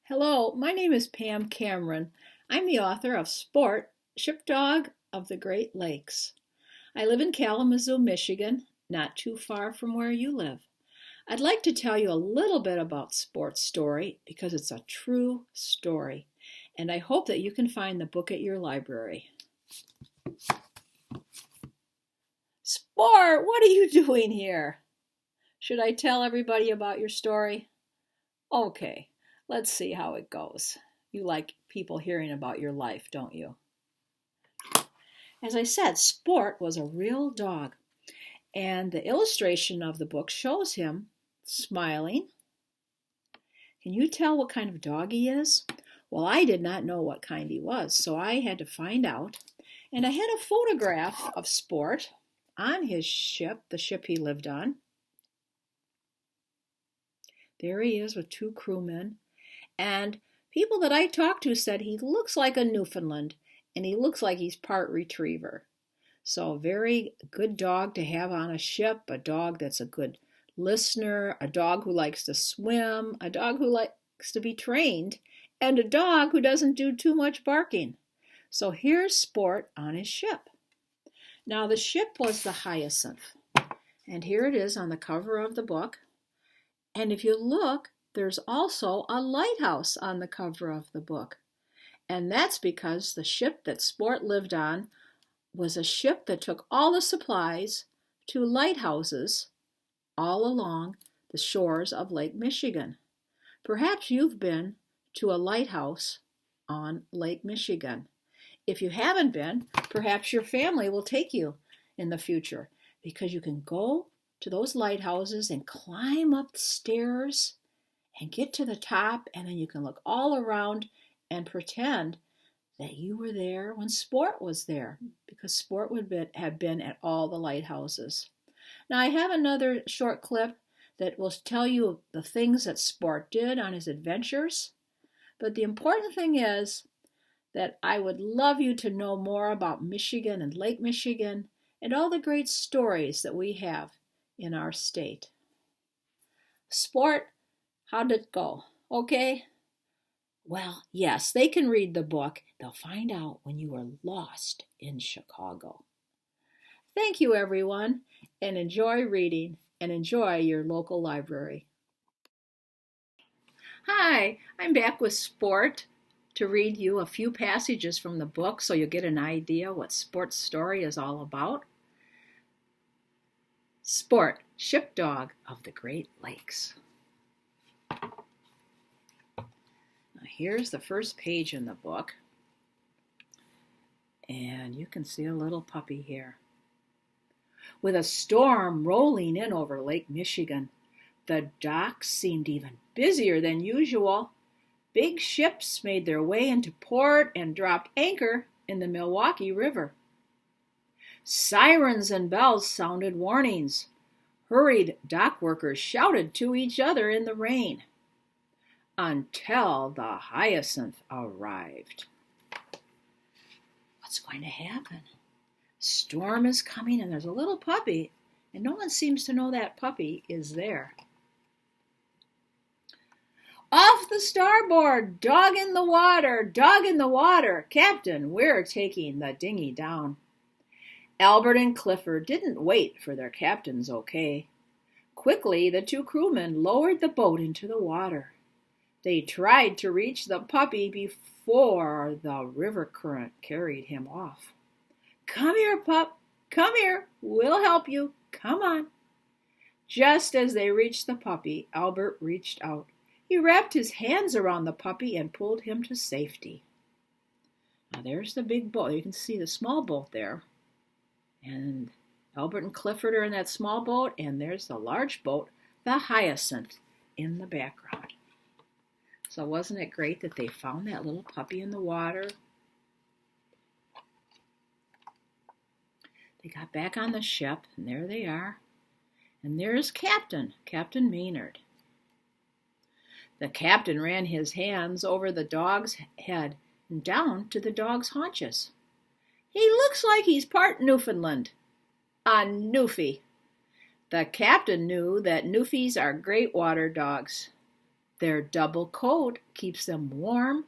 Hello, my name is Pam Cameron. I'm the author of Sport, Shipdog of the Great Lakes. I live in Kalamazoo, Michigan, not too far from where you live. I'd like to tell you a little bit about Sport's story because it's a true story, and I hope that you can find the book at your library. Sport, what are you doing here? Should I tell everybody about your story? Okay, let's see how it goes. You like people hearing about your life, don't you? As I said, Sport was a real dog, and the illustration of the book shows him smiling. Can you tell what kind of dog he is? Well, I did not know what kind he was, so I had to find out. And I had a photograph of Sport on his ship, the ship he lived on. There he is with two crewmen. And people that I talked to said he looks like a Newfoundland, and he looks like he's part retriever. So a very good dog to have on a ship, a dog that's a good listener, a dog who likes to swim, a dog who likes to be trained, and a dog who doesn't do too much barking. So here's Sport on his ship. Now the ship was the Hyacinth, and here it is on the cover of the book. And if you look, there's also a lighthouse on the cover of the book. And that's because the ship that Sport lived on was a ship that took all the supplies to lighthouses all along the shores of Lake Michigan. Perhaps you've been to a lighthouse on Lake Michigan. If you haven't been, perhaps your family will take you in the future because you can go to those lighthouses and climb up the stairs and get to the top, and then you can look all around and pretend that you were there when Sport was there, because Sport would have been at all the lighthouses. Now I have another short clip that will tell you the things that Sport did on his adventures, but the important thing is that I would love you to know more about Michigan and Lake Michigan and all the great stories that we have in our state. Sport, how did it go? Okay? Well, yes, they can read the book. They'll find out when you were lost in Chicago. Thank you, everyone, and enjoy reading and enjoy your local library. Hi, I'm back with Sport to read you a few passages from the book so you'll get an idea what Sport's story is all about. Sport, Shipdog of the Great Lakes. Now here's the first page in the book, and you can see a little puppy here. With a storm rolling in over Lake Michigan, the docks seemed even busier than usual. Big ships made their way into port and dropped anchor in the Milwaukee River. Sirens and bells sounded warnings. Hurried dock workers shouted to each other in the rain. Until the Hyacinth arrived. What's going to happen? Storm is coming and there's a little puppy, and no one seems to know that puppy is there. Off the starboard, dog in the water, dog in the water. Captain, we're taking the dinghy down. Albert and Clifford didn't wait for their captain's okay. Quickly, the two crewmen lowered the boat into the water. They tried to reach the puppy before the river current carried him off. Come here, pup. Come here. We'll help you. Come on. Just as they reached the puppy, Albert reached out. He wrapped his hands around the puppy and pulled him to safety. Now there's the big boat. You can see the small boat there. And Albert and Clifford are in that small boat, and there's the large boat, the Hyacinth, in the background. So wasn't it great that they found that little puppy in the water? They got back on the ship, and there they are. And there's Captain Maynard. The captain ran his hands over the dog's head and down to the dog's haunches. He looks like he's part Newfoundland. A Newfie. The captain knew that Newfies are great water dogs. Their double coat keeps them warm,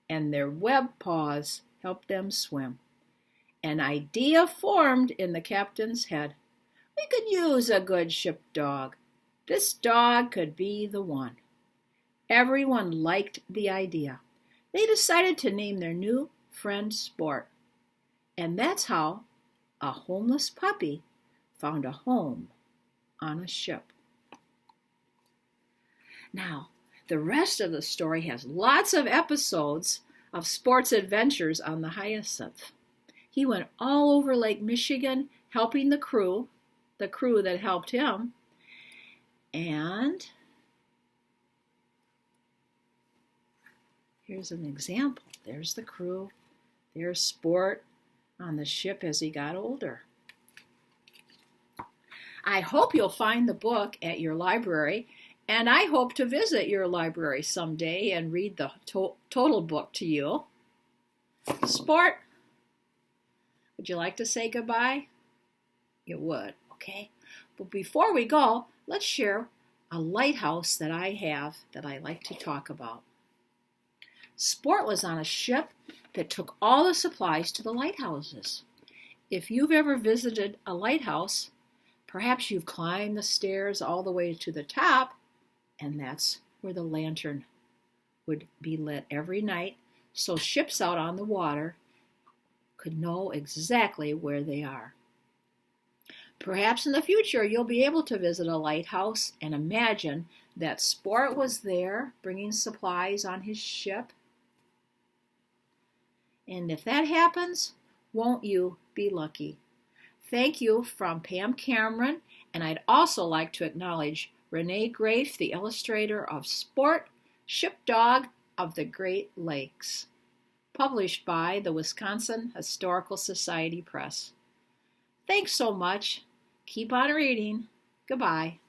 and their web paws help them swim. An idea formed in the captain's head. We could use a good ship dog. This dog could be the one. Everyone liked the idea. They decided to name their new friend Sport. And that's how a homeless puppy found a home on a ship. Now, the rest of the story has lots of episodes of Sport's adventures on the Hyacinth. He went all over Lake Michigan helping the crew that helped him. And here's an example. There's the crew. There's Sport on the ship as he got older. I hope you'll find the book at your library, and I hope to visit your library someday and read the total book to you. Sport, would you like to say goodbye? You would, okay? But before we go, let's share a lighthouse that I have that I like to talk about. Sport was on a ship that took all the supplies to the lighthouses. If you've ever visited a lighthouse, perhaps you've climbed the stairs all the way to the top, and that's where the lantern would be lit every night, so ships out on the water could know exactly where they are. Perhaps in the future you'll be able to visit a lighthouse and imagine that Sport was there bringing supplies on his ship. And if that happens, won't you be lucky? Thank you from Pam Cameron, and I'd also like to acknowledge Renee Grafe, the illustrator of Sport, Ship Dog of the Great Lakes, published by the Wisconsin Historical Society Press. Thanks so much. Keep on reading. Goodbye.